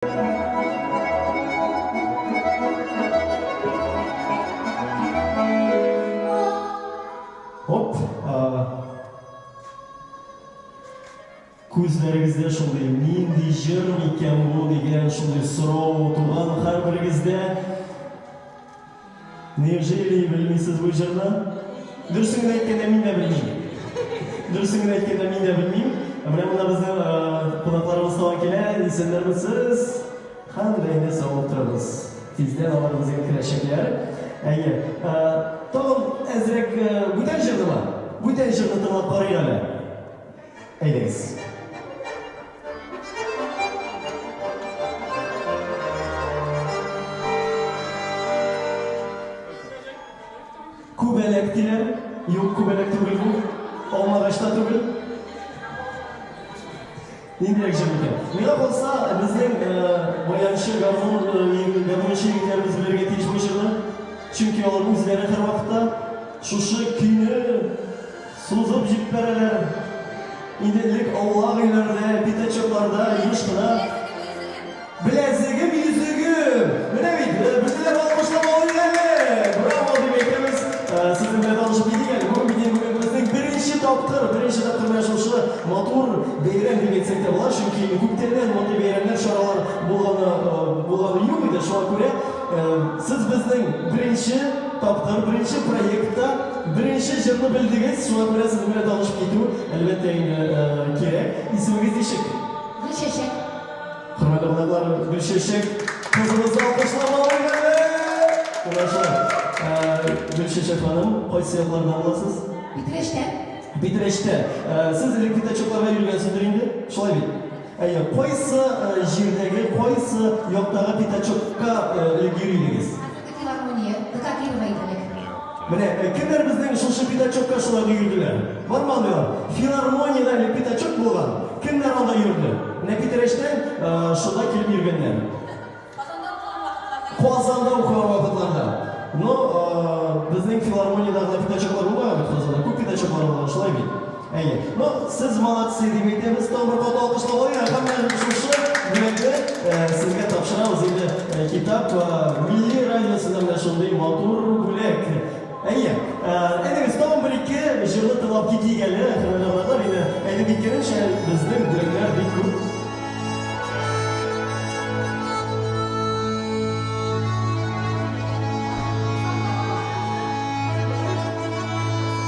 Hop. Ko'zlaringizda shunday nendey jir ekan bu degan shunday so'rov tug'an har biringizda. Neujeli bilmaysiz bu jirni? Durusini aytganda men de bilmayman. Durusini aytganda men de bilmayman. Mana bunda bizni qo'noqlarimiz tomon keladi, desanlarmisiz? Qanday desa o'tiramiz. Tezdan olamizga kirashinglar. Ayya. Tog'im azrak butan jirnimi? Butan jirni tinglab qaraylar. Aylangiz. Kubelektiler, yok kubelek tugul bu, olmag'achda tugul. Nendirek jirmikan. Meni bo'lsa bizning boyanchi garmonchi yigitlarimiz bizlarga tegishli bo'lishadi. Chunki ular o'zlari har vaqtda shusha kuyni so'zib jib beralar. İndilik Allah uylarda, pitachoqlarda yurishqina. Bilazigim, yuzugim. Mana bizlar olqishlab olaylik. Bravo deb aytamiz. Siz bilan tanishib ketdik. Bugun bizning birinchi topqir mana shu motor bayram deb aytsak da bo'lar. Chunki ko'pdan motor bayramlar choralar bo'lgani yo'q edi. Shunga ko'ra siz bizning birinchi topqir, birinchi proyektda birinchi jirni bildingiz. Shunga ko'ra siz bilan tanishib ketuv albatta kerak. Ismingiz nechik? Gulshashak. Hurmatli qonaqlar, Gulshashak qizimizni olqishlab olaylik. Gulshashak xonim, qaysi yoqlardan olasiz? Bitirishda. Siz pitachoqlarga yurgansiz endi? Shulay deb. Ayyo, qaysi yerdagi, qaysi yoqdagi pitachoqqa yurildingiz? Filarmoniya, Dekatirmaydilar. Mana kimlar bizning shusha pitachoqqa shularga yurdilar? Bormi? Filarmoniyada pitachoq bo'lgan. Kimlar onda yurdi? Mana bitirishdan shunda kelib yurganlar. Qozonda o'qigan vaqtlarda. No, bizning filarmoniyada pitachoqlar bo'lmaydi Qozonda. Ko'p pitachoqlar bor, shulay deb. Ayyo. No, siz molodsi deb aytamiz. To'g'ri qot olqishlab oling. Hamma shusha bularga sizga topshiramiz endi kitob va Milliy radiosidan mana shunday motor bo'lak. Ayyo. Endi biz to'g'ri bir-ikki jirni tilab ketganlar, xonadonlar endi aytib ketgancha bizning bo'laklar bek ko'p.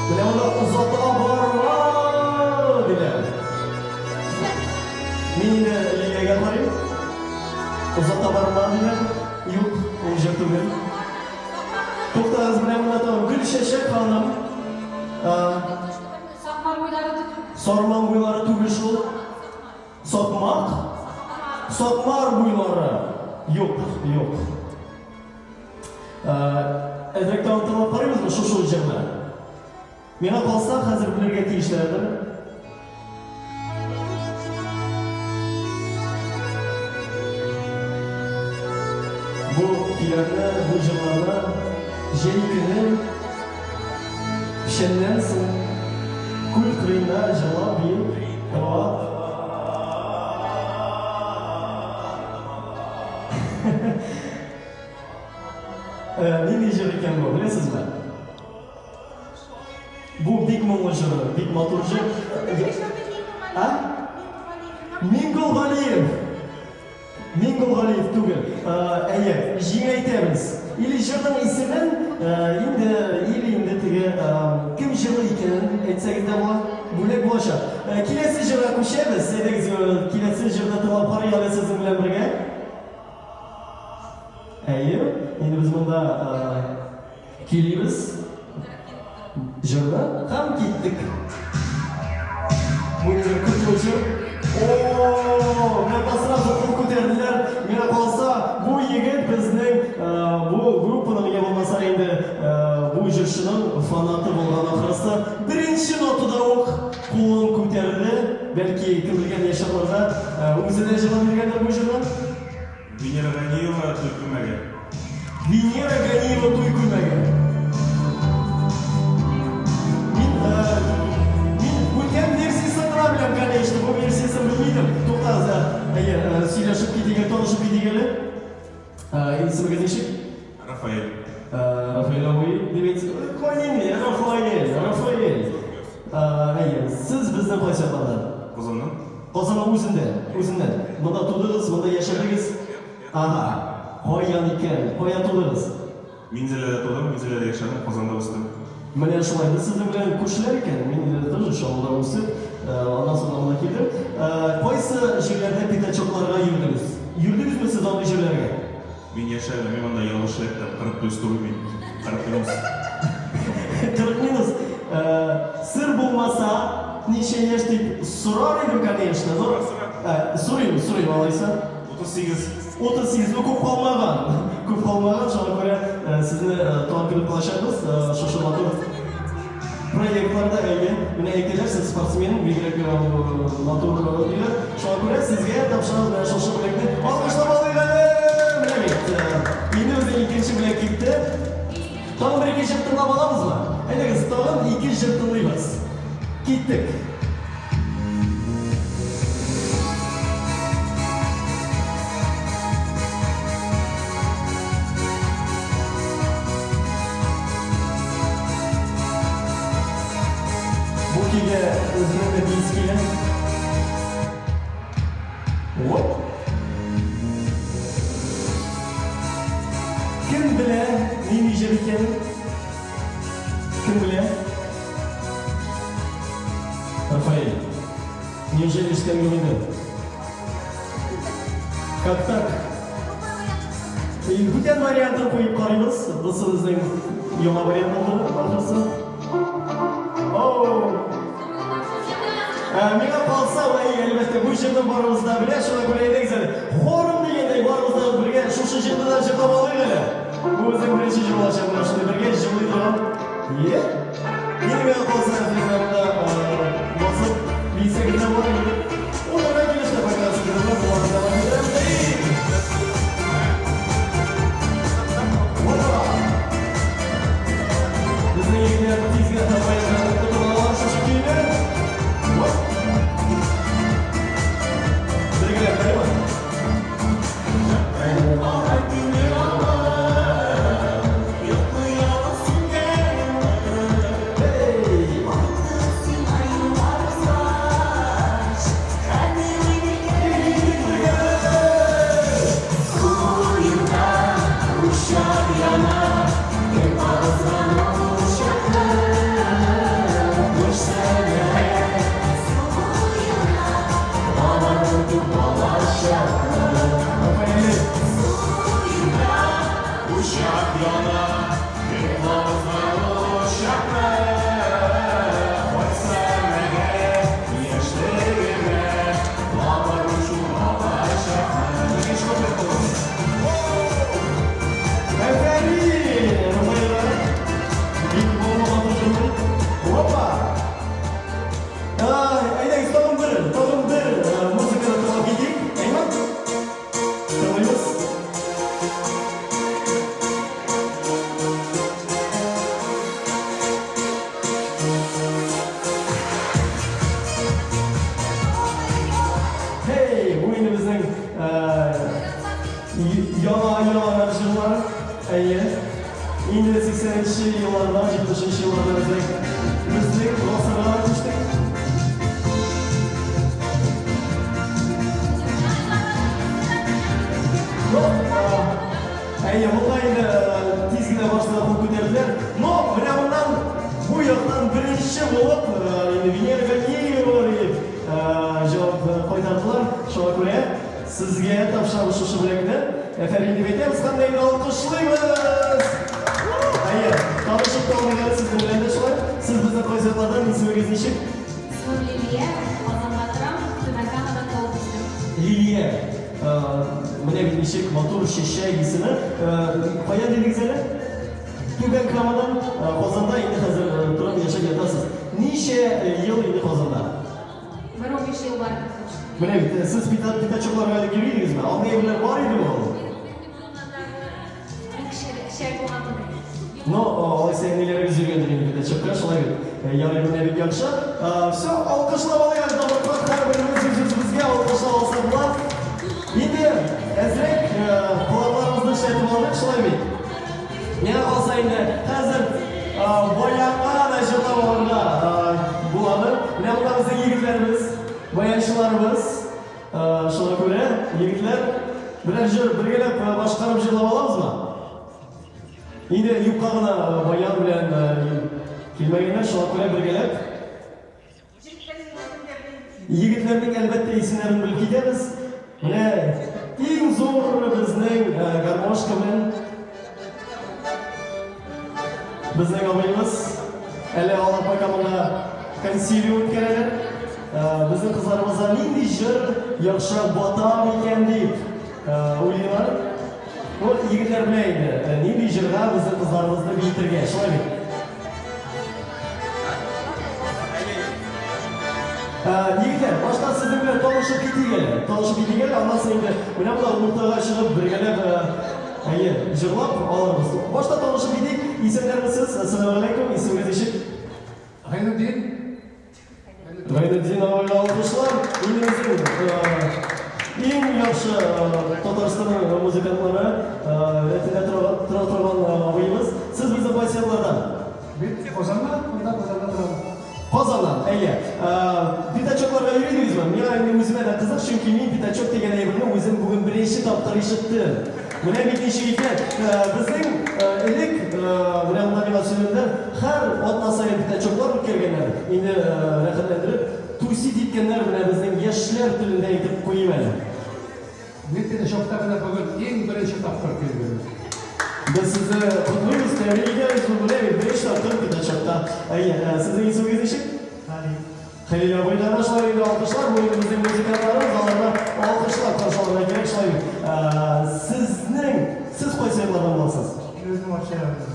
Bularni uzoqqa borma dedilar. Meni ligaga qarang. Uzoqqa borma dedilar. Yo'q, u yerda men. To'xtamiz bilan bundan Gulshashak xonim. Sormon bo'ylari tugul shu. Sotmoq. Sotmar bo'ylari. Yo'q. Adrakdan tilab qaraymizmi shu yerda? Meni qolsa hozir bularga tegishlardir. Bu kuylarni, bu jirlarni jay kuni pishandan so'ng kul qiringda jirlab yeb, qilib. Nima jir ekan bu, bilasizmi? Bu bek mo'ng'ijiri, bek motorji. Ha? Mingul G'aliyev tugul. Ayya, jing aytamiz. Ili jirning ismin endi kim jirni ekan aytsangizda bo'lak boshqa. Kelasi jirga qo'shamiz. Siz kelasi jirni tilab qaraylik siz bilan birga. Ayyo, endi biz bunda kelamiz. Jirda ham ketdik. Bu yerga kutuvchi. Meni tasraf ko'tardilar. Meni qolsa bu yigit bizning bu gruppalarga bo'lmasa endi bu jirshining fanati bo'lgan oxirida birinchi notidaroq qo'lini ko'tardi. Balki kim bilgan yashaqlarda o'zida javob bergandir bu jirni. Venera Ganiyeva to'y qilmagan. Venera Ganiyeva to'y qilmagan. Bu versiyasini bilan, конечно, bu versiyasini bilmaydim. To'xtasiz, Сөйлешіп кетеген, танышып кеткен. İsmi nechik? Rafael. Rafael Oy. Demek qo'ying, Rafael. Siz bizdan qaysi yoqlardan? Qozondan. Qozonning o'zidan. Bunda tug'dingiz, bunda yashadingiz. Aha. Qo'yan ekan, qo'yan tug'dingiz. Minzilada tug'dim, Minzilada yashadim, Qozonda o'sdim. Mana shulay, sizlar bilan qo'shnilar ekan. Men тоже shomda o'sib, ondan so'ng bunda keldim. Qaysi yerlarda pitachoqlarga yurdingiz? Yurdingizmi siz o'sha yerlarga? Men yashayman, men bunda yolg'izlikda 40 turmayman. 40 minus. 40 minus. Sir bo'lmasa, necha yosh deb so'rar edim, конечно. So'rayman, olaysa. 38 ko'p qolmagan. Shunga ko'ra sizni tanqid qilishamiz. Shosha motor proyektlarda buni aytdilar, siz sportsmen, motor deydilar. Shunga ko'ra sizga topshiramiz mana shosha bilan olqishlab olaylik. Endi o'zi ikkinchi bilan ketdi. Tag'in bir ikkinchi tirnab olamizmi? Aytasiz, tag'in ikkinchi tirnaymiz. Ketdik. Bu kega o'zini deysiz kelgan. Hop. Kim bilan men ijod ekan? Kim bilan? Rafael. Неужели что не видно? Как так? Бүтән вариантын қойып қараймыз. Бұсы біздің яңа варианттарды бақырсы. Мені қалса, әлбәтте, бұл жердің барымызда біле, шуға көре едіңіздер. Хорым дегендей барымызда бірге шушы жерді да жырлап алайық әлі. Бұл өзің бірінші жыл ашып, шуды бірге жылы тұрған. Енді мені қалса, финалда басып, бейсегінде бар. Оларға келешті бақасы кірді, бұларында бар. Біздің егілер тезге табайын тұрғалар шушы кейді. Endi 80-chi yillardan 70-chi yillarda bizning g'asirlar tushdik. Bunday tezgina boshlab ko'tardilar. No, mana bundan bu yoqdan birinchi bo'lib Venera Ganiyeva javob qaytardilar. Shunga ko'ra sizga topshirish shu bilan efendim deb aytamiz, qanday olqishlaymiz. Tanışıp olmayan siz bilen de şular. Siz bizden koyacaklardan isminiz nechik? İsmim Liliye, Qozonda turam, Tumankanada tug'ildim. Liliye. Mana bir nechik motor shisha ismi. Qo'yan dedingizlar? Tumankandan Qozonda endi hozir turib yashab yotasiz. Necha yil endi Qozonda? 15 yil bor. Mana siz pitachoqlarga girdingizmi? Oldin evlar bor edimi? No, oysa nelerga yurganligini bitta chiqqan, shunday yonimda bir yaxshi. Все, alqishlab olaylik, bizga alqishlab olsa bo'ladi. Endi azrak quloqlarimizni ishlatib oldik, shulaymik. Yana qolsa endi hozir boyanma nashrlar o'rnida bo'ladi. Mana bular bizning yigitlarimiz, boyanshilarimiz. Shunga ko'ra yigitlar birer jir birgalab boshqarib jilab olamizmi? Endi yuqorida boyan bilan kelmaganlar shunga ko'ra birgalab yigitlarning albatta ismlarini bilib ketamiz. Mana eng zo'r bizning garmoshka bilan bizning obayimiz Ali Olap akamizga konsiliy o'tkazadilar. Bizning qizlarimizga nindi jir yaxshi botam ekan deb o'ylayman. Bu yigitlar bilan endi nindi jirga bizning qizlarimizni bitirgan, shunday. Yigitlar, boshqa sizlar bilan tanishib ketinglar. Ondan so'ng endi mana bular o'rtaga chiqib birgalab jig'lab olamiz. Boshqa tanishib keting. Ismlarimiz assalomu alaykum. Ismingiz eshit? G'aynuddin. G'aynuddin olqishlar. O'zimizning eng yaxshi Tatariston muzikantlari Tratrovan o'yimiz. Siz bizning boysellardan. Men Qozondan, bundan Qozondan turaman. Qozondan, ayya. Pitachoklarga yuradingizmi? Menga endi o'zimga qiziq, chunki men pitachok degan aybni o'zim bugun birinchi topqir eshitdim. Mana birinchi yigitlar, bizning ilk bilan navigatsiyalarda har otna sayin pitachoklar o'tkazganlar. Endi raqamlantirib, tusid etganlar bilan bizning yoshlar tilida aytib qo'ymaydi. Men pitachokda bilan bugun eng birinchi topqir keldim. Biz sizni qutlaymiz, tabriklaymiz. Bular birinchi topqir pitachokda. Ayya, sizning ismingiz eshit? Xayriya bo'ylari shoirga olqishlar, bu bizning muzikantlari, zallarda olqishlar qarshi olgan kerak shoir. Siz qaysi yerlardan bo'lasiz? O'zim Orshavondan.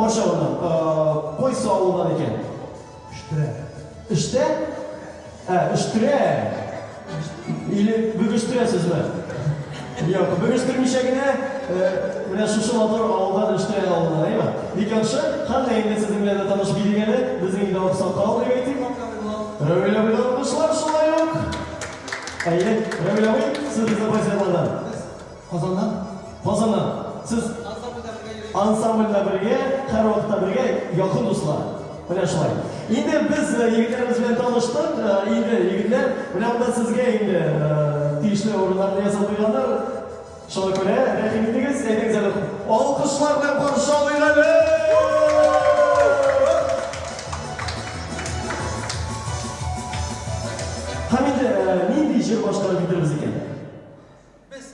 Orshavondan. Qaysi ovuldan ekan? Ishtira. Ishda? Ishtira. Ili bug'ishtirasizmi? Yo'q, bug'ishtirmishagina mana shu motor ovuldan Ishtira ovuldan, emas. Lekin qanday endi sizning bilan tanishib kelgani bizning Oqsoqol deb ayting. Ravila bilan qishlar shulay yo'q. Ayy, Ravila bo'y, siz bizning boysalardan. Qozondan. Qozondan. Siz ansamblda birga, har vaqtda birga yaqin do'stlar. Mana shulay. Endi biz yigitlarimiz bilan tanishdik. Endi yigitlar bilan sizga endi tegishli o'rinlarni yasab qo'yganlar. Shunga ko'ra, rahmingiz, aytingizlar. Olqishlar bilan qarshi olinglar. Hamida nindi jir boshqarib bitirimiz ekan. Biz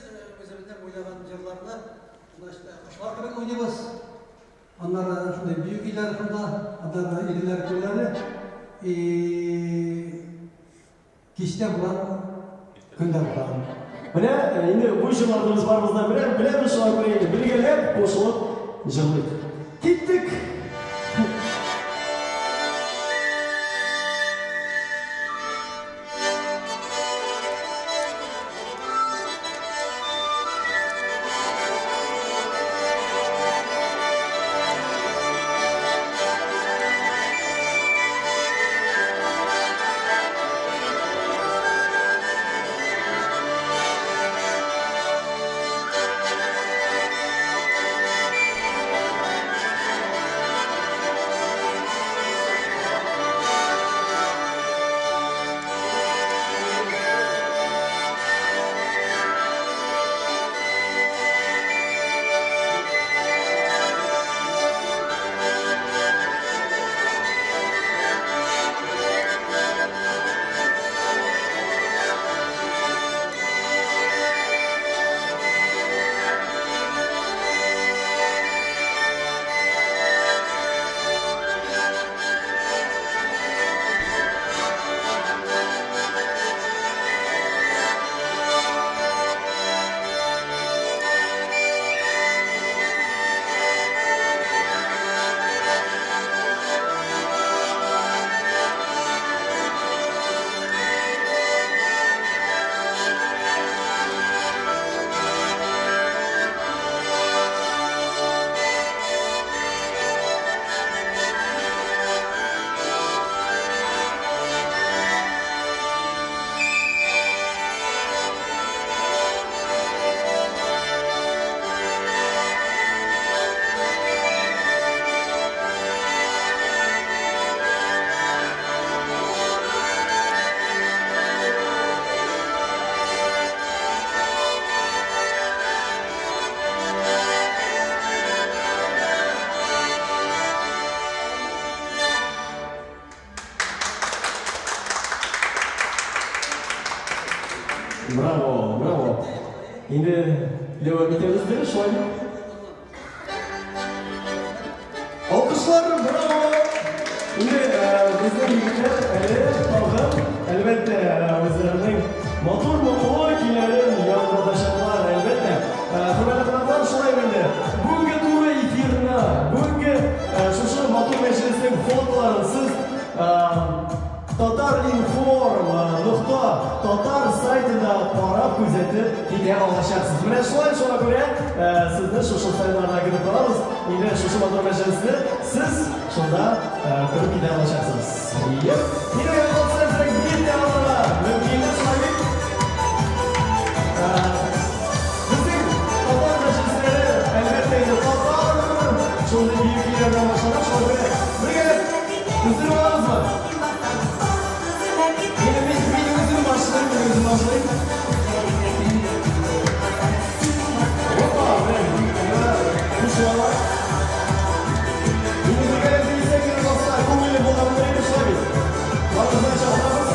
o'zimizdan o'ylagan jillarni qushlar bilan o'ynaymiz. Onlara shunday buyuk uylar shunda, onlara elilar ko'rlari kechda bilan kunda bilan. Mana endi bu jillarimiz barimizdan biri bilamiz shunga ko'ra endi birgalab qo'shilib jillik. Ketdik. devam etemiz değil mi? Şöyle. Alkışlar, bravo. Şimdi bizden yigitler elbette o'zlarining motor kuylarin yodlashadilar albatta. Hurmatli qonaqlar, shunday endi. Bugungi tur efirni, bugungi shu motor majlisining fotolarini siz Totarinform.Totar saytida qarab kuzatib keta olasiz. Mana shunga ko'ra sizni shu saytlarga kirib qolamiz. Endi shu motor majlisini siz shunda kirib keta olasiz. Yep. Yine yapılsaydı bir de alırlar. Mümkünler sahip. Bizim Totar majlisleri elbette Totar. Şurada büyük ilerden başlamak şöyle. Buraya üzülü olamaz mı? Yine biz videomuzun başlayayım. Hoppa be. Bu sıralar. Yine bir kere değilse ki dostlar. Bu milli bulanları yaşayabilir. Vallahi şahlamız.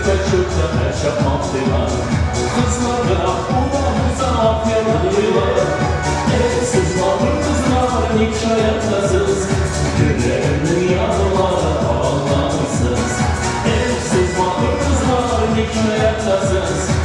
kaçırdı her şapattılar. Kızlara ulanıza afyalattılar. Evsiz malır kızlar nikah yatasız. Güllerin dünyalara ağlamışsız. Evsiz malır kızlar nikah yatasız.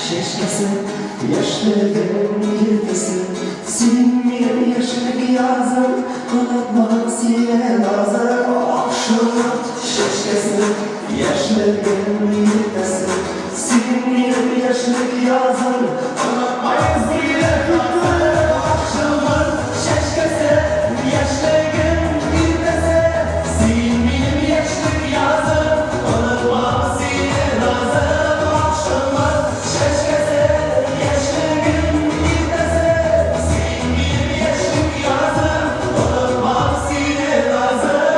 şaşkasın yaşlıların yırtasın Sinmeyen yaşlık yazım unutma siye nazar Akşam şaşkasın yaşlıların yırtasın Sinmeyen yaşlık yazım unutma siye nazar Akşam şaşkasın yaşlıların yırtasın Sinmeyen yaşlık yazım unutma siye nazar Akşam şaşkasın yaşlıların yırtasın Sinmeyen yaşlık yazım unutma siye nazar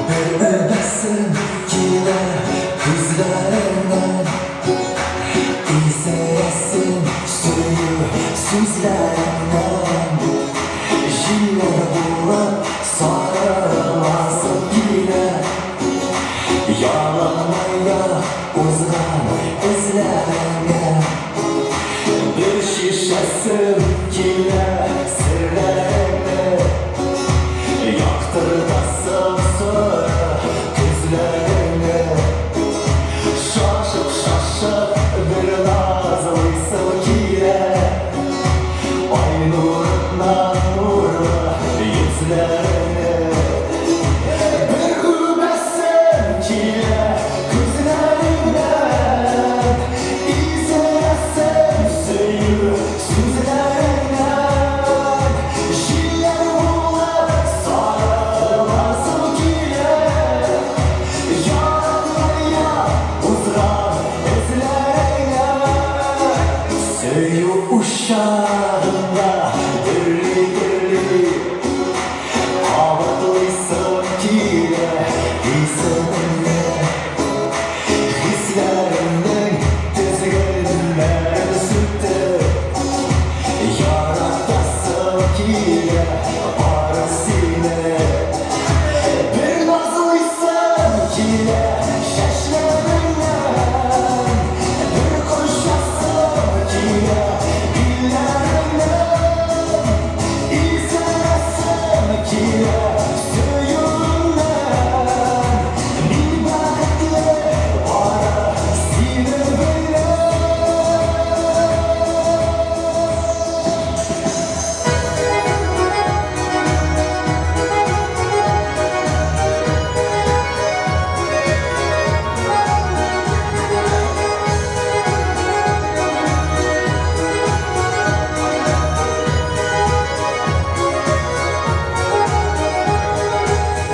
Bilmezsin kime kızlarından İzleyesin suyu süzlerden Yine bulan sarılmasın yine Yalanmaya uzan izlerine Bir şişesin kime sırlarine Yaktırmasın sonra gözlerine Şaşıp şaşıp bir nazlıysın kire Ay nuruna nurla yüzlerine Bir ümitsin kire gözlerinden İzleyesin suyu süzlerinden Şiir bulur sarılmasın kire Yaratmaya uzan izlerine Suyu uşağında dirli dirli Havalıysın kire hisseninle Hislerinden tezgahından sütte Yaratasın kire parasine Bir nazlıysın kire şaşlarından Bir konuşasın kire dillerinden İzleyesin kire suyundan Bir bakıtlı parasine böyle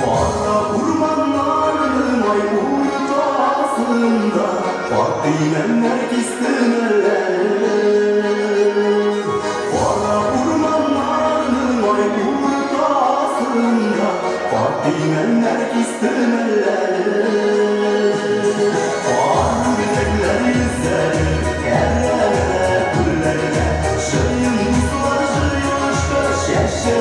Para kurbanlarının ay ortasında Fatih'ler istemeler Para kurbanlarının ay ortasında Fatih'ler istemeler Var bilekler izleri yerlere güllerine Şayın sular şayışta şeşe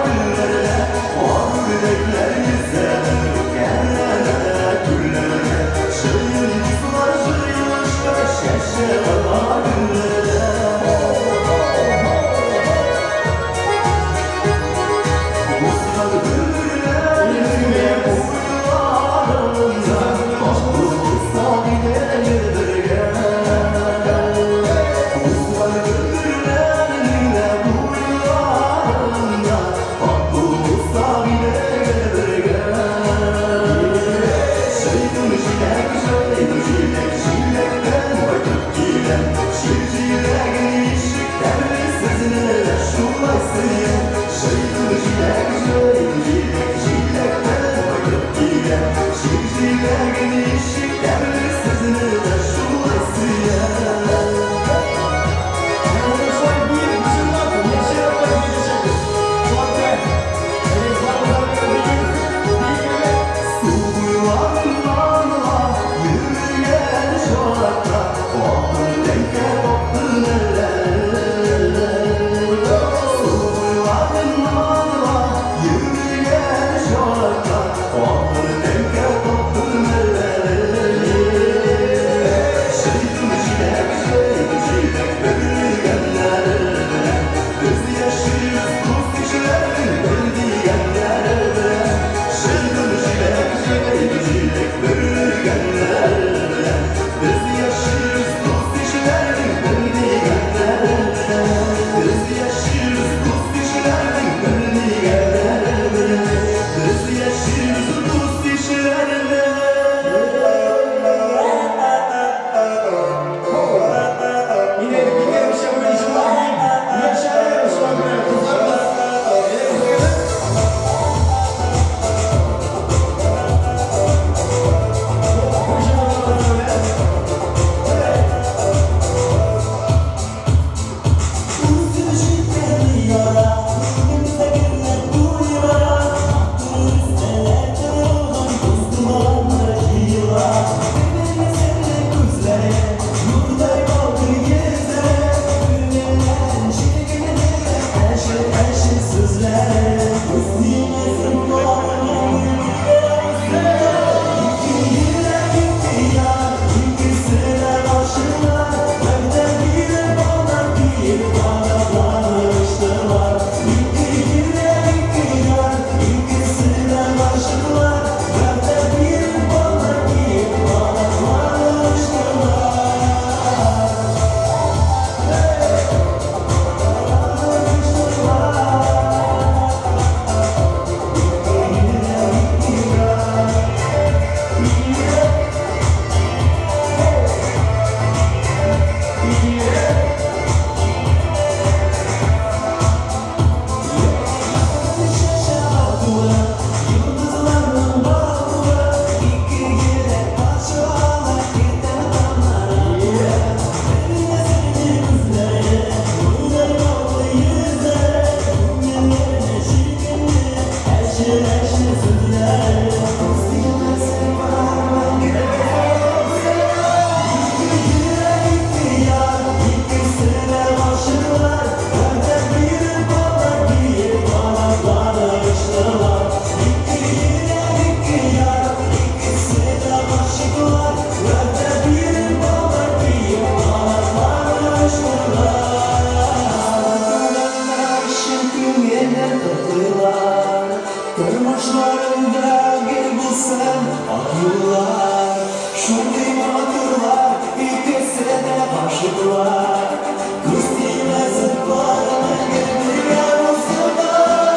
güllerine Var bilekler izleri yerlere güllerine Şayın sular şayışta şeşe güllerine Uzlar güllerine uyular Kırmışlarında bir bulsan akıllar Şuradayım hatırlar ikisi de aşıklar Kıstime zıplarına geldi yalnızlar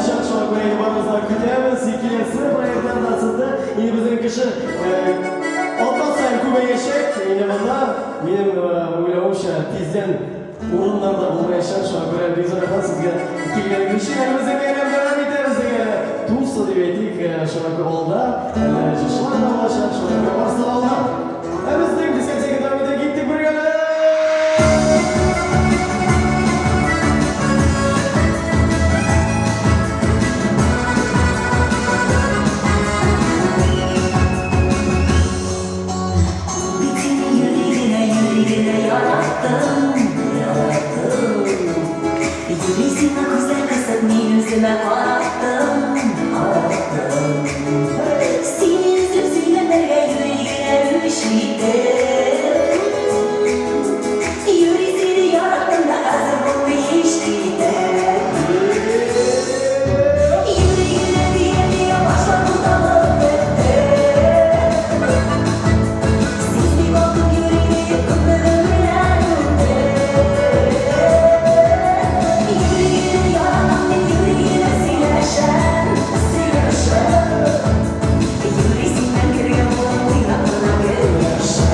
için şu an buraya varımızdan kütüğümüz 2 sınıf ayaklarında atıldı. Yine bizim kişi ondan sayın kümeyeşek. Yine bunda benim uylamışa tizden urunlarda bulmayışan şu an böyle bir zarafan sizge ikilgeni kişi elimize gelen devam ederiz diye Tulsa diyetik şu an olda. Şişmanla ulaşan şu an varsın Allah. Hemizden diskoteke devam edip gittik buraya. Yüzüme baktım, seni üzüp söylemeye yüreğine üşüdüm. Yüreğini yarattın da hazır bu iş gider. Yüreğine diye başladım da muhabbete. Seni buldum yüreğini yıkımlarım ileride. Yüreğini yarattın da yüreğine silerşen, silerşen. Yüreğinden giriyor bu uyanına güneşen.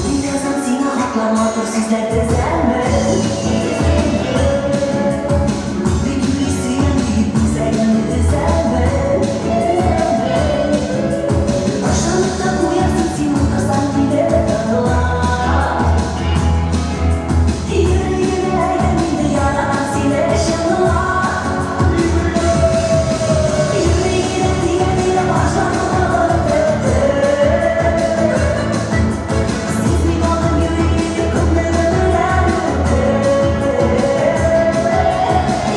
Yeni yazan seni haklamadır sizler tezelme. Bir türlü isyan deyip güzelliğini düzelme. Başlanıkta uyarsın sen mutlusan bile tanılar. Yüreğine eyleminde yaradan sileşenler. Yüreğine diye başlanıkta muhabbete. Siz mi kaldın yüreğini yıkımlarım ileride.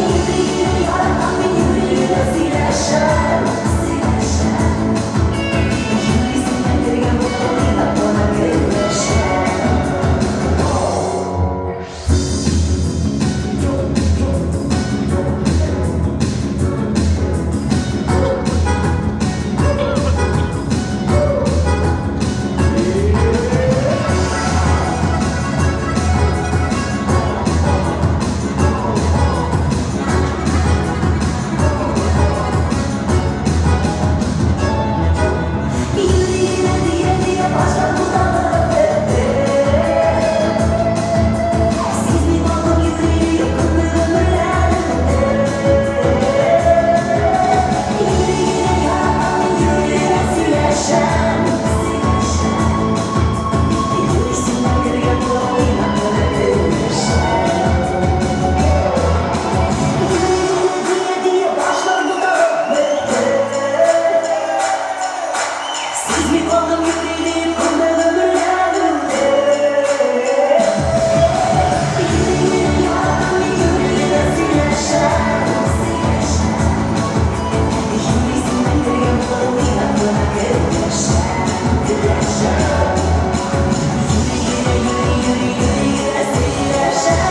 Yüreğini yaradan bir yüreğine sileşen, sileşen. Yüreğinden giriyor bu uyanına güneşen. Yüreğine diye başladım da muhabbete. Siz mi kaldın yüreğini yıkımlarım ileride. Yüreğine yaradan yüreğine sileşen, sileşen. Yüreğinden giriyor bu uyanına güneşen. Yüreğine diye başladım da muhabbete. Siz mi kaldın yüreğini yıkımlarım ileride. Yüreğine yaradan yüreğine sileşen, sileşen. Yüreğinden giriyor bu uyanına güneşen, güneşen. Yüreğine sileşen.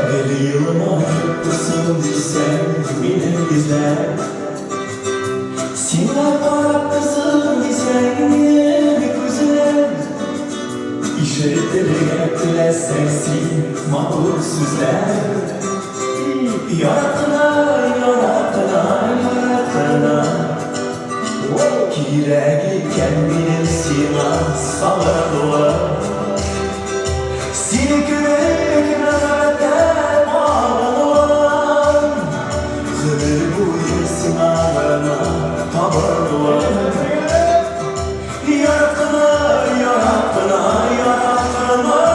Bir yılıma mutlusun diysen yine izler. Sinar baraklısın diysen yine bir güzel. İşaretleri sensin mahvur süzler. Yaratına, yaratına, yaratına. Kiregi kendini sina salarlar. Seni görerek nazarete bağlanılan. Hıdır bu sınavına tabarlar. Yaratına, yaratına, yaratına.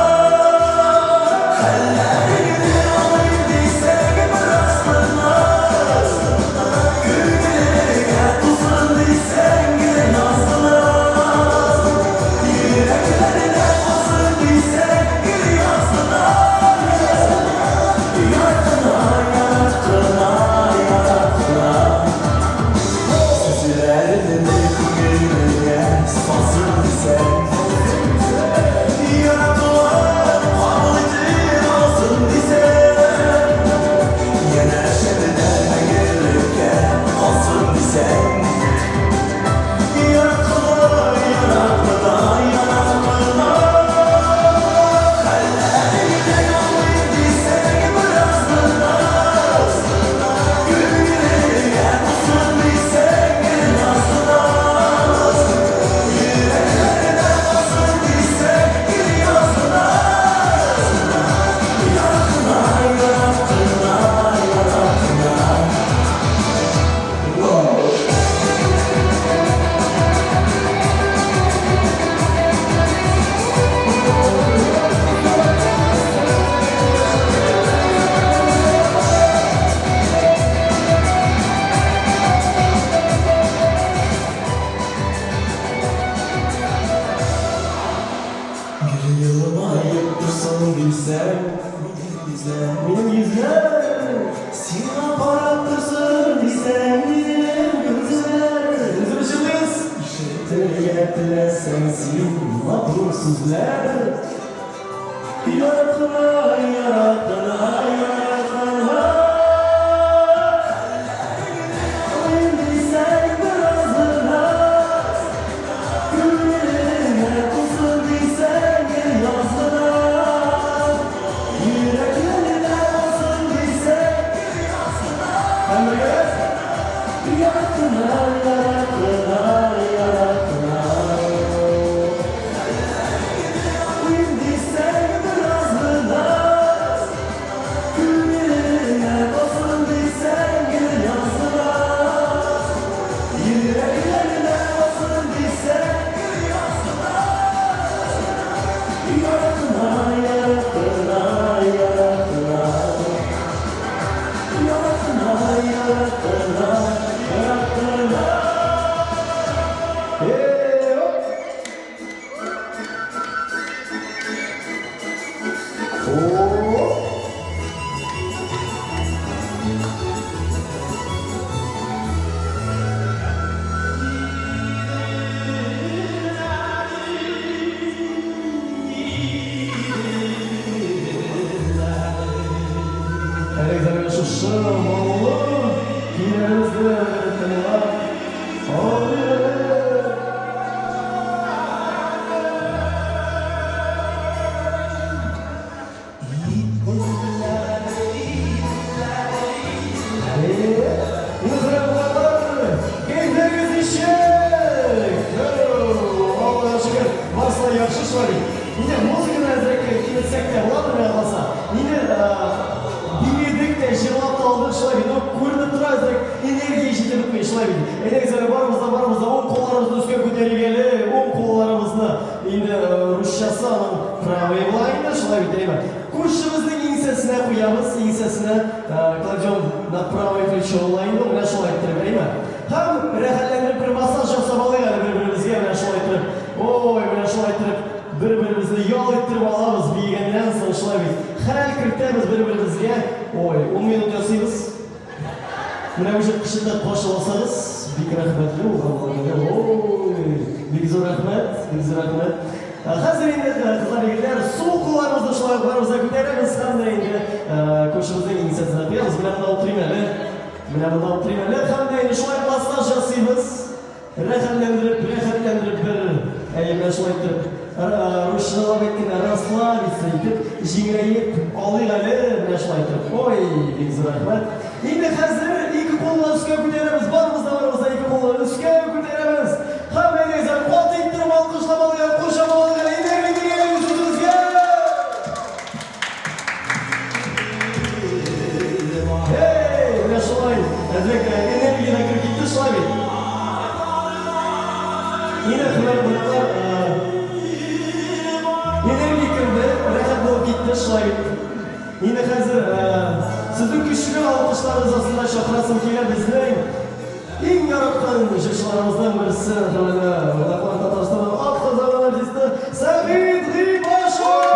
olsun bilsem benim yüzler seni aparatırsın bilsem gözler Üzülüşümüz. Şehteye sensin matur sözler Yaratına yaratına yaratına Şimdi sen birazına Güllerine kusun bilsen gel yazına Yüreklerine olsun bilsen gel yazına Hem de gel. Yaratına yaratına yaratına Şimdi sen birazına Güllerine olsun bilsen gel yazına Yüreklerine olsun bilsen gel yazına Yaratına yaratına yaratına Yaratına yaratına yaratına Hop. Hop. Herkese şu şırmalı Kiyerimizde tanılar Yine muzikana ezrek de bulanır ya basa. Yine dinledik de şırlap da aldık şöyle bir kuyruğu tura ezrek enerjiyi işitip mi şöyle bir. Edekzene barımızda on kollarımızın üstüne көтерілгелі, on kollarımızını yine Rusçası anın pravaya bulayında şöyle bir deyim. Kuşumuzun ensesine koyamız, ensesine kılacağım na pravaya плечо olayında ona şöyle ettirip hem rehallendirip bir masaj yapsamalı yani birbirimizge ona şöyle ettirip oy ona şöyle ettirip bir-birimizni yol ettirip alamiz bilgandan so'ng shulay xayol kiritamiz bir-birimizga oy 10 minut yasaymiz mana o'sha qishida qo'shib olsangiz bek rahmatli oy bek zo'r rahmat hozir endi qizlar yigitlar suv qo'llarimizni shulay qo'limizga ko'taramiz hamda endi qo'shimizning ensasini qo'yamiz mana bundan o'tiringlar hamda endi shulay massaj yasaymiz rehatlantirib bir ayollar shulay turib Rushlab etkin raslavitsa etib jingrayib olaygali mana shulay turib oy bek zo'r rahmat endi hozir ikki qo'lni ustga ko'taramiz barimizdan ikki qo'lni ustga ko'taramiz hammangiz qo'l tektirib olqishlab olgan qo'shib olgan energiya vujudimizga hey mana shulay energiyadan kirib ketdi shulay yine qilib bunaqa energiya kirdi rahat bo'lib ketdi shulay endi hozir sizning kuchli olqishlaringiz ostida chaqirasim keladi bizning eng yaratgan shishalarimizdan birisi Tatariston Oqqozon artisti Said G'ibashov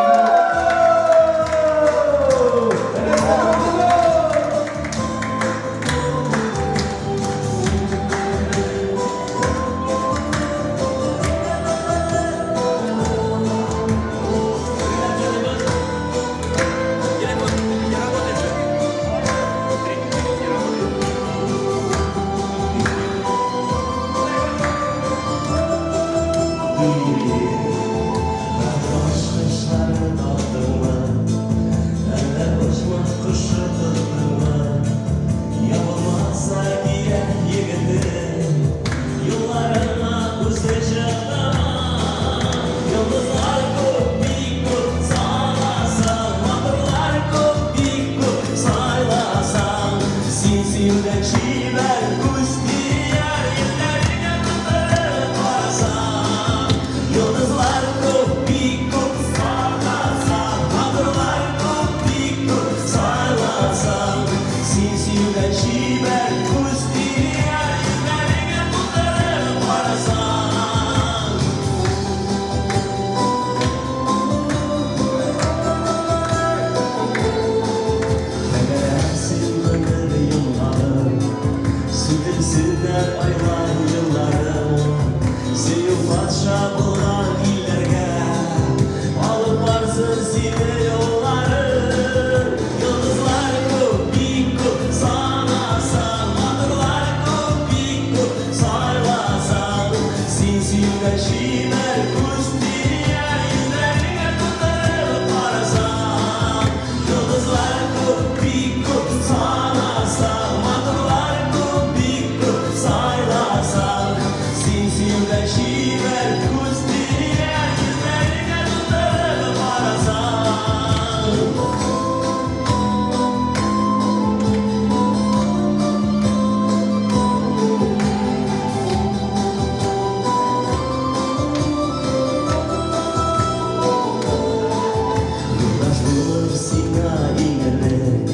olur sina iyilik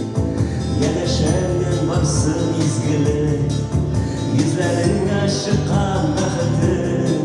Yanaşangan varsın izgilik Yüzlerin aşıkkan bakıtın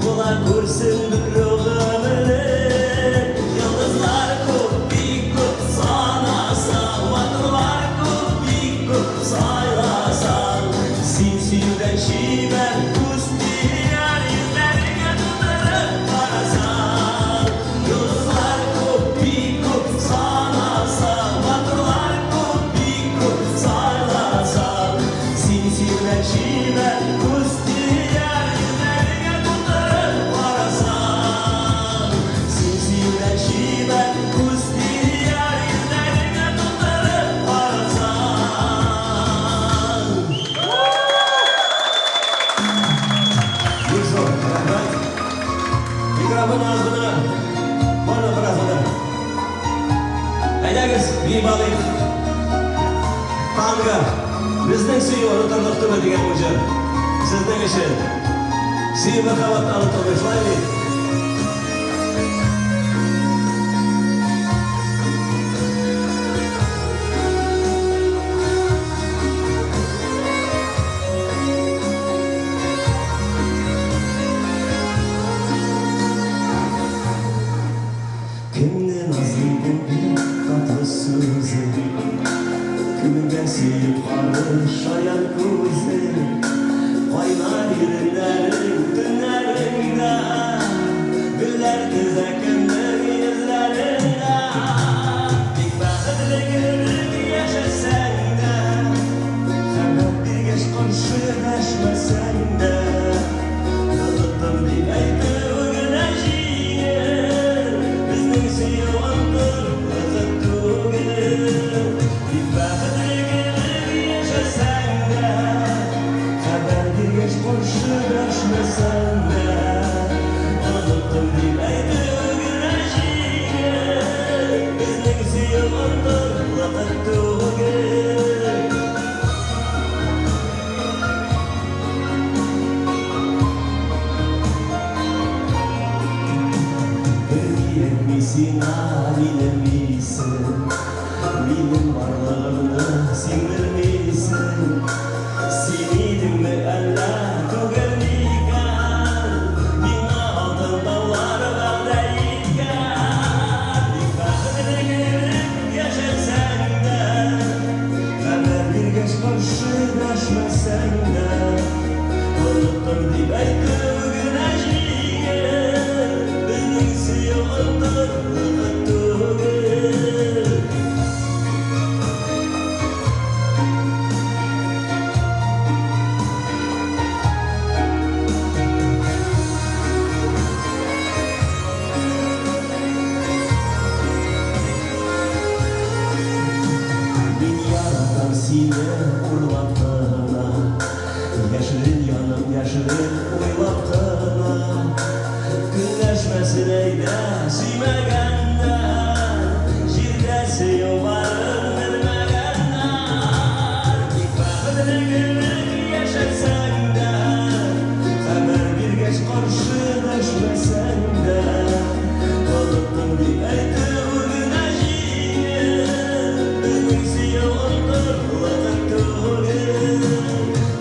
Bular kursun bükru ömürlük Yıldızlar kupik kup sanasa Vatırlar kupik kup saylasa Simsiyden şiven kustiyar Yüzlerine tutarıp parasan Yıldızlar kupik kup sanasa Vatırlar kupik kup saylasa Simsiyden şiven kustiyar Yüzlerine tutarıp parasan Simsiyden şiven kustiyar Yüzlerine tutarıp parasan Yusuf, rahmat. Mikrofon ağzına. Bana bırakın. Haydagız, bir balayım. Tanga, bizning suyuvni tanıqtimi degan o'jar. Sizning ishim. Suv va qavatni olib boshlaylik. Kimden azıydım bir tatlı sözü Kimden sevip karı şayan kuzu Kaynar yürünlerin tünlerinde Güller tüzekenler yüzlerinde Bir bakıtlı günlük yaşasan da Hemen bir geç konuşulaşmasan da Yanıttım bir aydı güneşiye Bizning suyuvandır kızıttı gülüm Bir bakıtlı günlük yaşasan da Haber bir geç konuşulaşmasan da Unuttum bir aydı güneşiye Bizning suyuvandır kızıttı gülüm Bilmeyen misin halim misin Benim varlığımı sindirmişsin Sinidin mi eller tükenliken Bina altın dağlar bağdayken Bir bakıtlı günlük yaşasan da Haber bir geç karşılaşmasan da Unuttum deyip aytı güneşiye Bizning suyuvandır kızıttı gülüm Dünyadan seni uğurlap kına Yaşırın yanım yaşırın uylap kına Günleşmesin eyde süymegenden Jirde suyuvarın bilmegenden Bir bakıtlı günlük yaşasan da Hemen bir geç karşılaşmasan da Unuttum bir aydı güneşiye Bizning suyuvandır kızıttı gülüm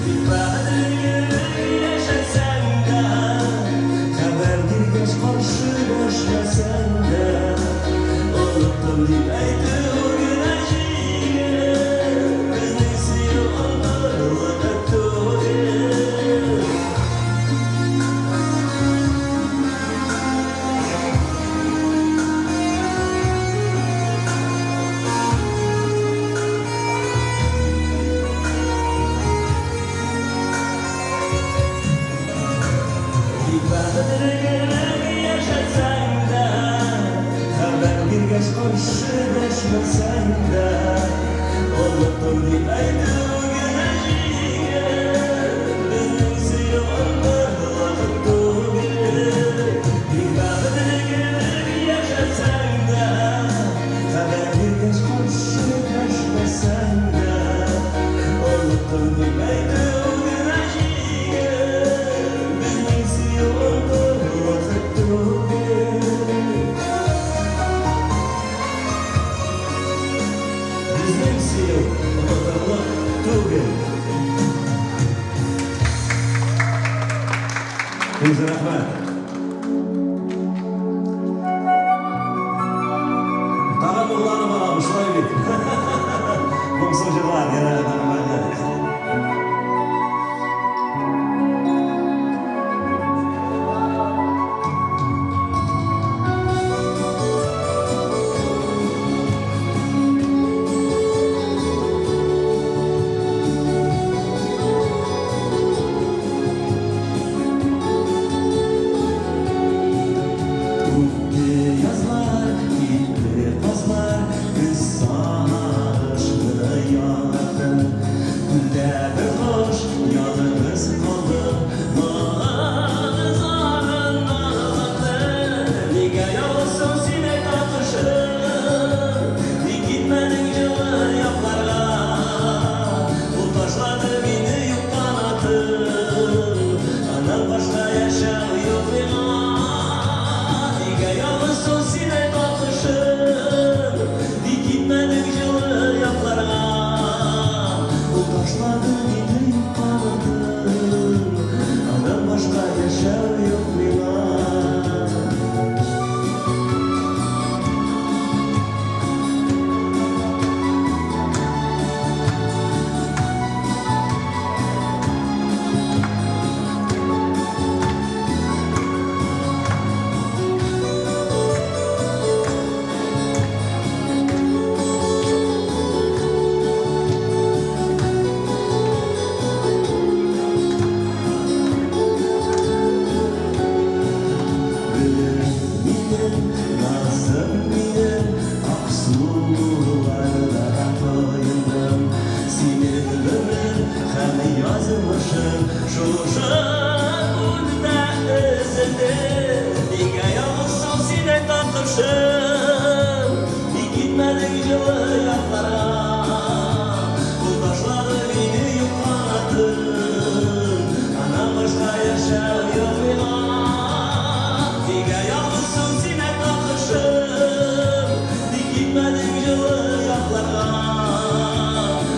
Bir bakıtlı günlük yaşasan da Haber bir geç karşılaşmasan da Unuttum deyip aytı güneşiye Bizning suyuvandır kızıttı gülüm Bir bakıtlı günlük yaşasan da Haber bir geç karşılaşmasan da Unuttum deyip aytı güneşiye Bizning suyuvandır kızıttı gülüm Bir bakıtlı günlük yaşasan da Haber bir geç karşılaşmasan da Unuttum deyip aytı güneşiye Bizning suyuvandır kızıttı gülüm Kimseyi unutmak değil. Hepinize rahmet. Daha kullanım aramış, şöyle bir. Bu sonuçlar genelde rahmetler. Yazlar, gitti pazlar, kısa aşkına yandı. Güller hoş, yalnız kaldım. Ağız ağrınlandı. Niga yolsun sine tatışım. Gitmedin yılı yaplara. Bu taşladı beni yük kanatım. Anam başka yaşamıyor bina. Yalnızsın sine bakışım, dikilmedik yılı yaplara. Bu taşladı gidip kanatım, adam başka yaşar yok bina. Gitmedik yılı yaplara. Bu taşladı beni yük kanatım. Anam başka yaşar yok bina. Yalnızsın sine bakışım, dikilmedik yılı yaplara.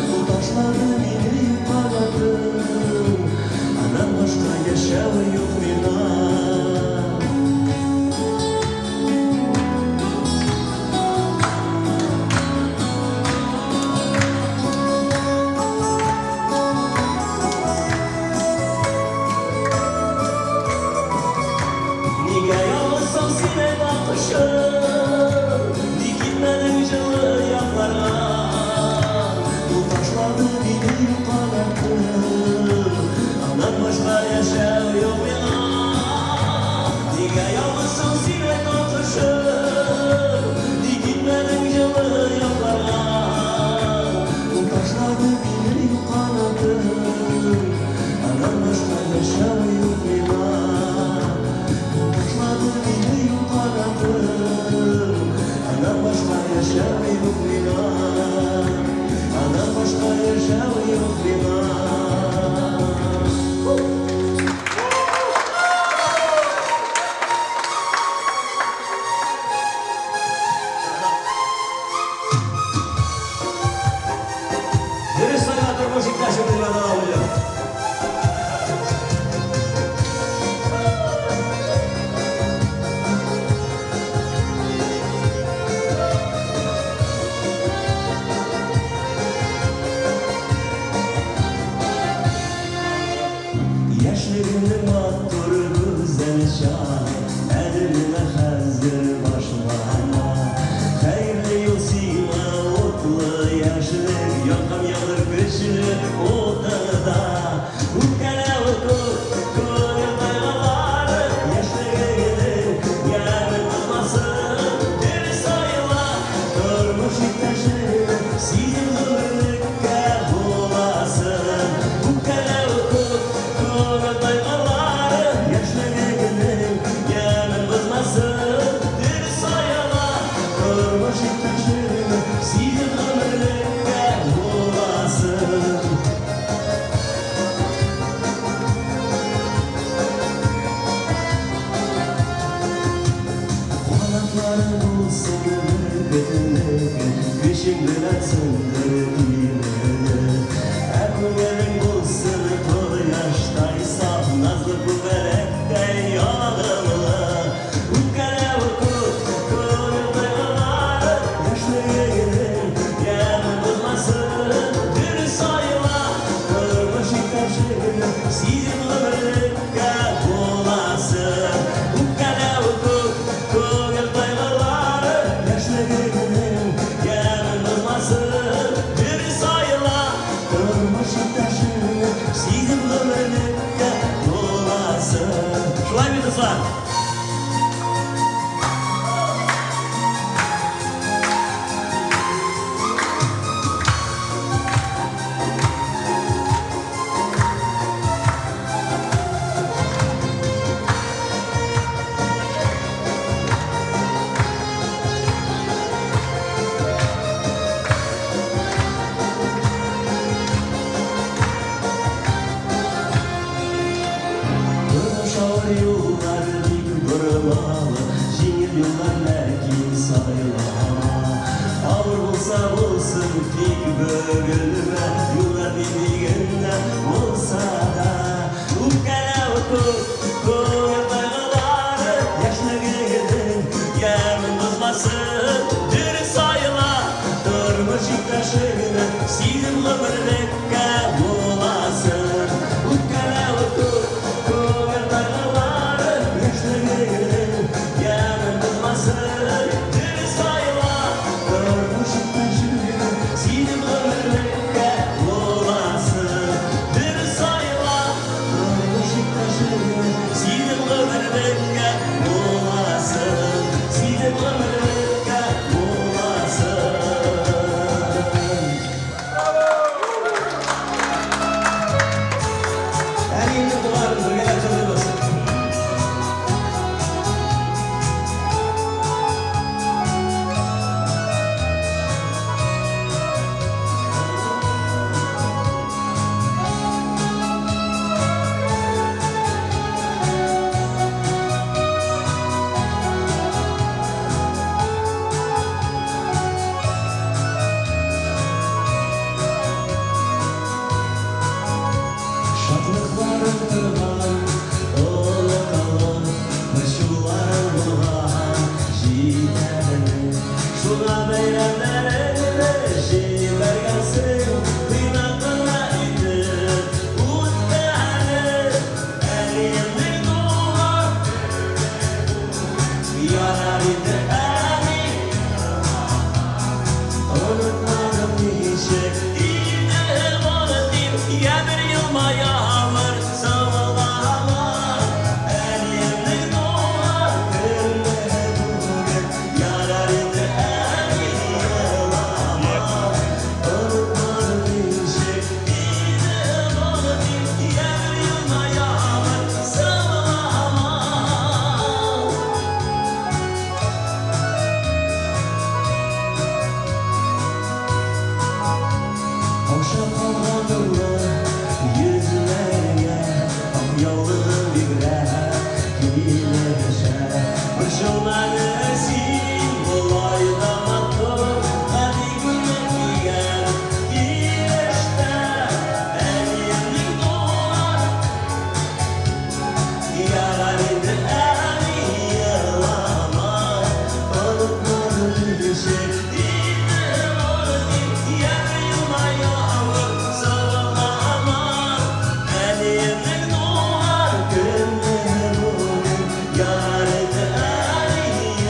Bu taşladı beni yük kanatım. Anam başka yaşar yok bina. Yalnızsın sine bakışım, dikilmedik yılı yaplara. Bu taşladı beni yük kanatım. Anam başka yaşar yok bina. Yalnızsın sine bakışım, dikilmedik yılı yaplara. Bu taşladı beni yük kanatım. Anam başka yaşar yok bina. Anam başka yaşar yok bina. Anam başka yaşar yok bina. Dürüst sanatır müziktaşı bir bana alacağım. Yaşlarını mattur güzel şan, eline hazır başlama. Hayırlı yol sima otlu yaşlı, yakam yanır kışlı odada. Bu kere otur, gönül dayılar, yaşlı gelir, yarın olmasın. Bir sayıla, durmuş iktaşı, sizin ömürlükte olasın. Bu kere otur, gönül dayılar, yaşlı gelir, yarın olmasın. Bir sayıla, durmuş iktaşı, sizin ömürlükte olasın. Kulakları bulsun götünü, kış işim bilen söndürdüğümü Erkuyerin bulsun toy yaştaysa Nazlı bu berekten yanımlı Bu kere okut koyulduğular Yaşlı yeğenin yemin bulmasın Bir sayıla kırmışık taşını Sizin ömürlükte bulasın Bu kere okut koyulduğular Yaşlı yeğenin yemin bulmasın Bir sayıla kırmışık taşını Sizin ömürlükte bulasın Şulay mı kızlar? Kırışar yollar dik vurmalı Jingil yollar lakin sayılalı Ağır olsa olsun dik bölünme Yollar bildiğinden olsa da Bu kere okut koyulduğular Yaşlı gidin yemin bozmasın Bir sayıla durmuş iktaşını Sizin ömürlükte bulasın Bu kere okut koyulduğular Yaşlı gidin yemin bozmasın Bir sayıla durmuş iktaşını Sizin ömürlükte bulasın Bir sayıla durmuş iktaşını Sizin ömürlükte bulasın Sizin ömürlükte bulasın Her yerinde duvarımız ülkeler çalıyoruz. Şatlıklarım tırman, oğlu kalın Meşrularım bulgan, jilerini Şuna beylemlerine jiler gelsin Kıymetine idip, uttağını Eliyemdir doğar Yarar idi emin Unutmadım nice İyiydim onu diyeyim Ya bir yılma yağmur Savulama Eliyemdir doğar Gönlüme bugün Yarar idi emin Yılama Unutmadım nice İyiydim onu diyeyim Ya bir yılma yağmur Savulama Hoşaf olmadığımı yüzlerine Ak yolun birer kileşe Başılmadı esin Olaylamadım Hadi gülmekligen Kileşte Eliyemlik dolar Yarar idi emin yılama Unutmadım bir şey Değildim onu diyeyim Yer yılma yağmur savunama Eliyemlik doğar Gönlüme bugün Yarar idi emin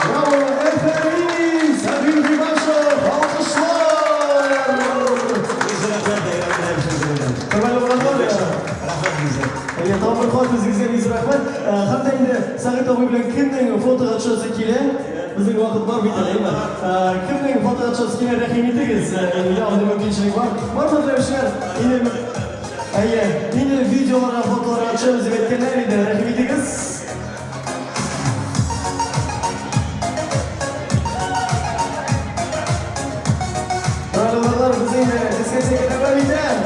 Bravo Efendimiz! Sabri Dimaşov! Alkışlar! Temel olan var ya. Ya tam bir xot bizga biz rahmat. Hamda endi Sag'ir To'g'ri bilan kimning fotoga tushsa keyin bizning vaqt bor bitta deyman. Kimning fotoga tushsa keyin rahim etdingiz. Endi oldin mumkinchilik bor. Marhamatlar. Endi videolar, fotolar ochamiz deb aytganlar edi. Rahim etdingiz. Merhabalar, bizim diskoteka devam eder.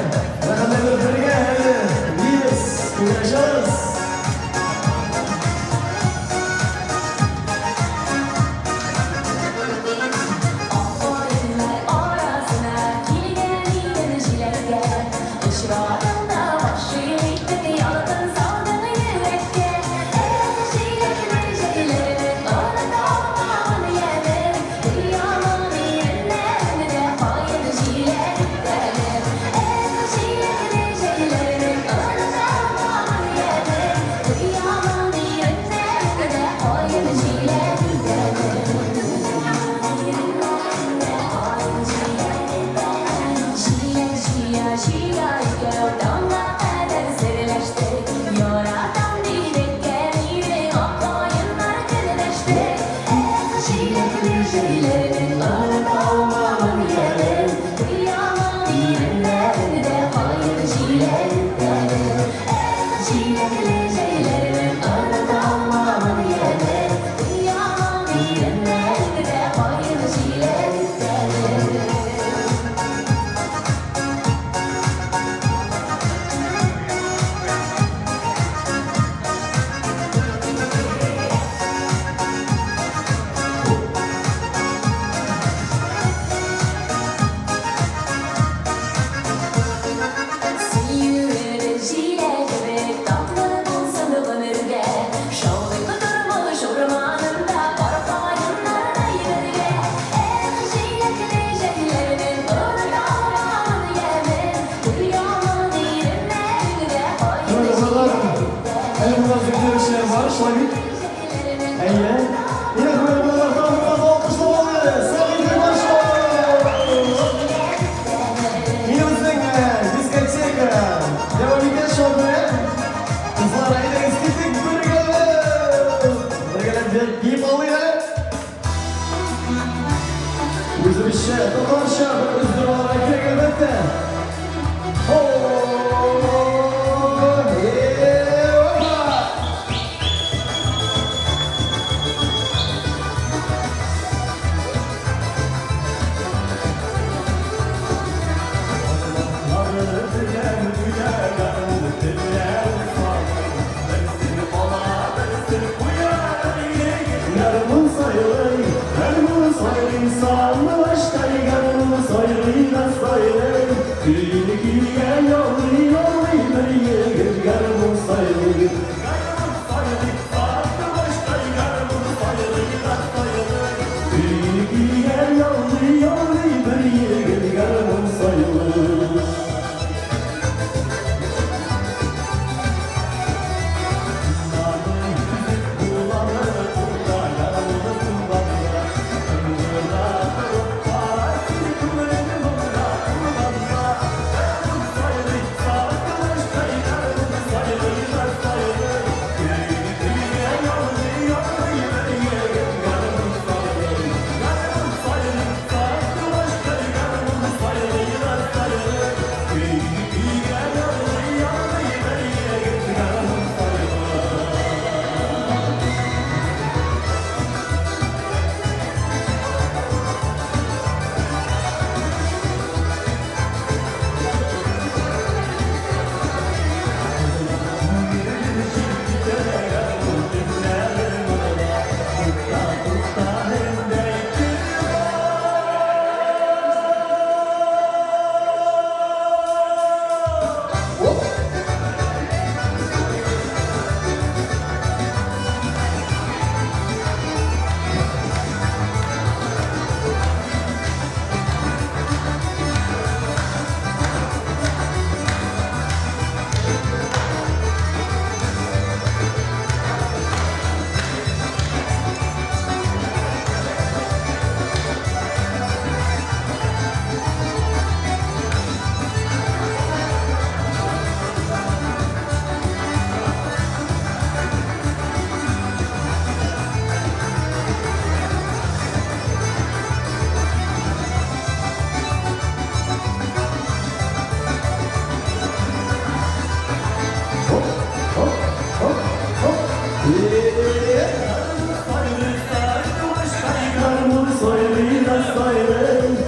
Raqamlarni birga deymiz. Görüşürüz.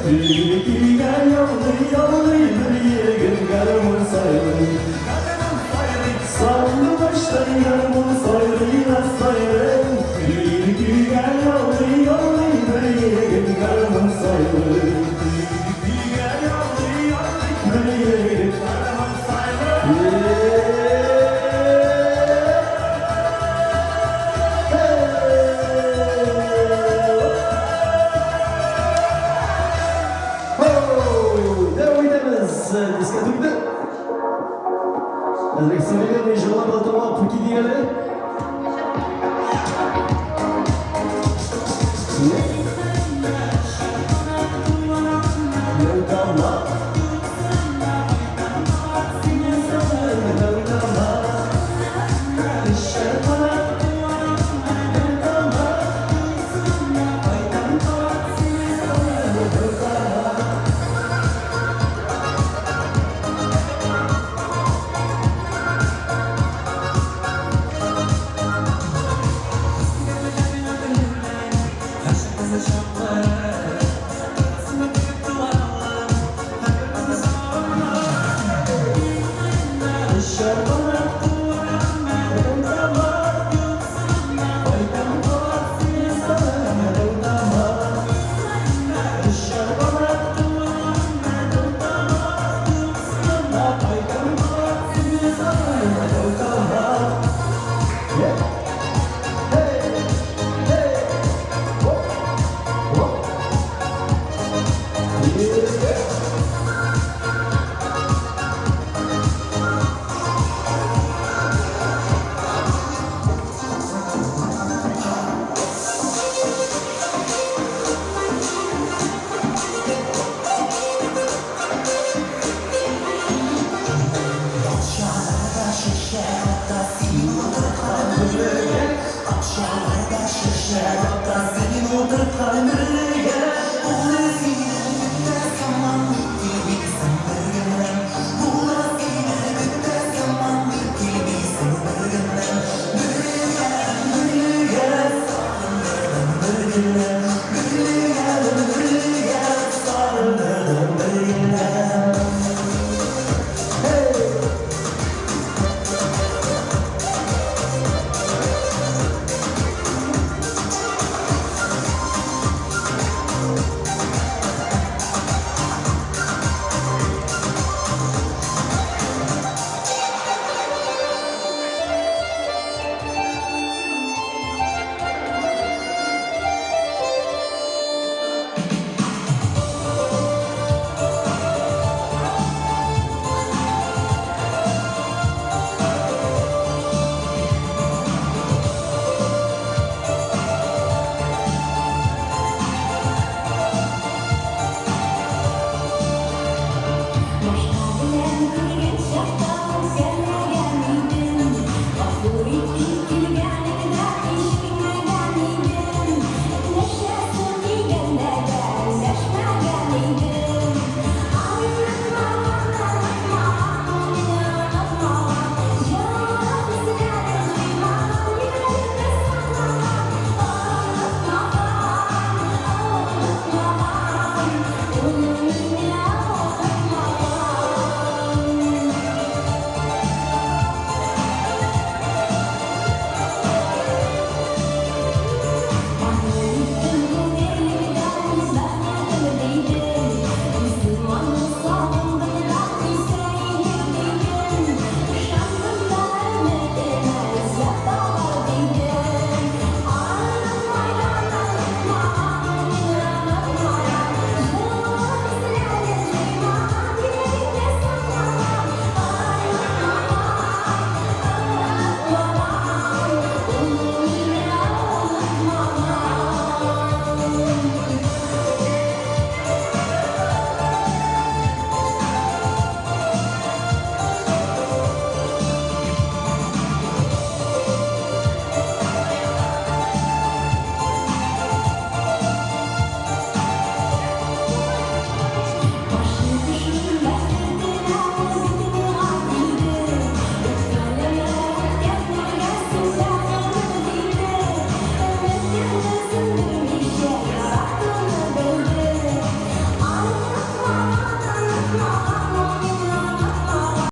Gül gel yollu yollu bir yegin garımın sayılır. Sallı başları yarımın sayılır sayılır. Gül gel yollu yollu bir yegin garımın sayılır. Gül gel yollu yollu bir yegin garımın sayılır. Devam edemez. Diskatörde. Reksiyonel ve Jola Baltoma Puki diyelim. Yoldan